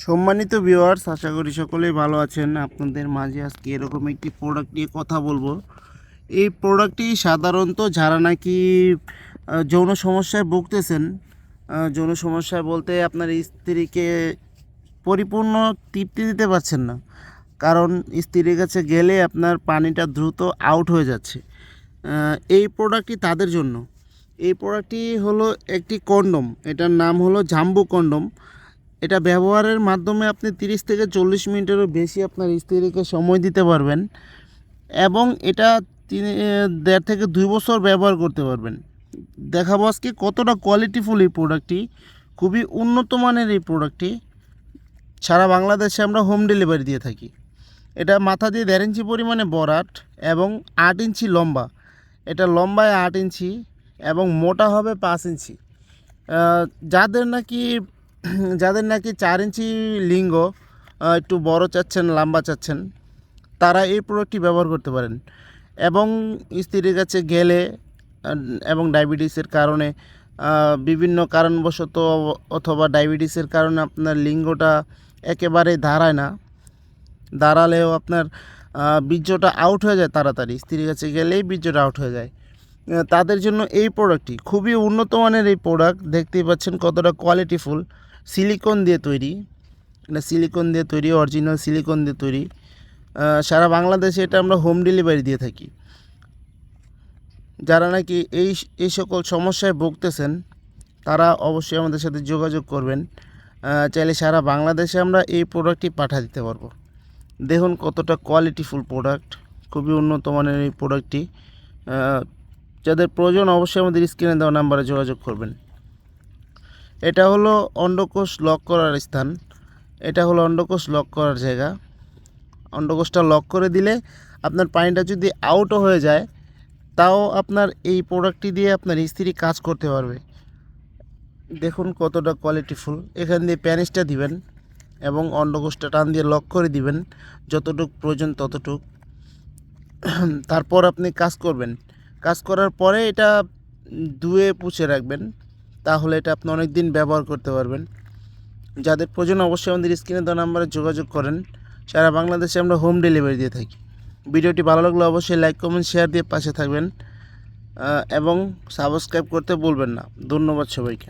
সম্মানিত ভিউয়ার্স, আশা করি সকলেই ভালো আছেন। আপনাদের মাঝে আজকে এরকম একটি প্রোডাক্ট নিয়ে কথা বলবো। এই প্রোডাক্টটি সাধারণত যারা নাকি যৌন সমস্যায় ভুগতেছেন, যৌন সমস্যায় বলতে আপনার স্ত্রীকে পরিপূর্ণ তৃপ্তি দিতে পারছেন না, কারণ স্ত্রীর কাছে গেলে আপনার পানিটা দ্রুত আউট হয়ে যাচ্ছে। এই প্রোডাক্টটি তাদের জন্য। এই প্রোডাক্টটি হলো একটি কন্ডম, এটার নাম হলো জাম্বো কন্ডম। এটা ব্যবহারের মাধ্যমে আপনি 30 থেকে 40 মিনিটেরও বেশি আপনার স্ত্রীকে সময় দিতে পারবেন এবং এটা 1.5 থেকে 2 বছর ব্যবহার করতে পারবেন। দেখাবো আজকে কতটা কোয়ালিটিফুল এই প্রোডাক্টটি। খুবই উন্নত মানের এই প্রোডাক্টটি। সারা বাংলাদেশে আমরা হোম ডেলিভারি দিয়ে থাকি। এটা মাথা দিয়ে 1.5 ইঞ্চি পরিমাণে বরাট এবং 8 ইঞ্চি লম্বা। এটা লম্বায় 8 ইঞ্চি এবং মোটা হবে 5 ইঞ্চি। যাদের নাকি 4 ইঞ্চি লিঙ্গ, একটু বড় চাচ্ছেন, লম্বা চাচ্ছেন, তারা এই প্রোডাক্টটি ব্যবহার করতে পারেন। এবং স্ত্রীর কাছে গেলে এবং ডায়াবেটিসের কারণে, বিভিন্ন কারণবশত অথবা ডায়াবেটিসের কারণে আপনার লিঙ্গটা একেবারে দাঁড়ায় না, দাঁড়ালেও আপনার বীর্যটা আউট হয়ে যায় তাড়াতাড়ি, স্ত্রীর কাছে গেলেই বীর্যটা আউট হয়ে যায়। তাদের জন্য এই প্রোডাক্টটি খুবই উন্নত মানের। এই প্রোডাক্ট দেখতেই পাচ্ছেন কতটা কোয়ালিটিফুল। সিলিকন দিয়ে তৈরি, এটা সিলিকন দিয়ে তৈরি, অরিজিনাল সিলিকন দিয়ে তৈরি। সারা বাংলাদেশে এটা আমরা হোম ডেলিভারি দিয়ে থাকি। যারা নাকি এই সকল সমস্যায় ভুগতেছেন তারা অবশ্যই আমাদের সাথে যোগাযোগ করবেন। চাইলে সারা বাংলাদেশে আমরা এই প্রোডাক্টটি পাঠিয়ে দিতে পারবো। দেখুন কতটা কোয়ালিটিফুল প্রোডাক্ট, খুবই উন্নত মানের এই প্রোডাক্টটি। যাদের প্রয়োজন অবশ্যই আমাদের স্ক্রিনে দেওয়া নাম্বারে যোগাযোগ করবেন। এটা হলো অন্ডকোষ লক করার স্থান, এটা হলো অন্ডকোষ লক করার জায়গা। অন্ডকোষটা লক করে দিলে আপনার পানিটা যদি আউটও হয়ে যায়, তাও আপনার এই প্রোডাক্টটি দিয়ে আপনার স্ত্রী কাজ করতে পারবে। দেখুন কতটা কোয়ালিটিফুল। এখান দিয়ে প্যানিসটা দিবেন এবং অন্ডকোষটা টান দিয়ে লক করে দিবেন যতটুক প্রয়োজন ততটুক। তারপর আপনি কাজ করবেন। কাজ করার পরে এটা ধুয়ে পুছে রাখবেন, তাহলে এটা আপনি অনেক দিন ব্যবহার করতে পারবেন। যাদের প্রয়োজন অবশ্যই আমাদের স্ক্রিনে দেওয়া নাম্বারে যোগাযোগ করেন। সারা বাংলাদেশে আমরা হোম ডেলিভারি দিয়ে থাকি। ভিডিওটি ভালো লাগলে অবশ্যই লাইক, কমেন্ট, শেয়ার দিয়ে পাশে থাকবেন এবং সাবস্ক্রাইব করতে ভুলবেন না। ধন্যবাদ সবাইকে।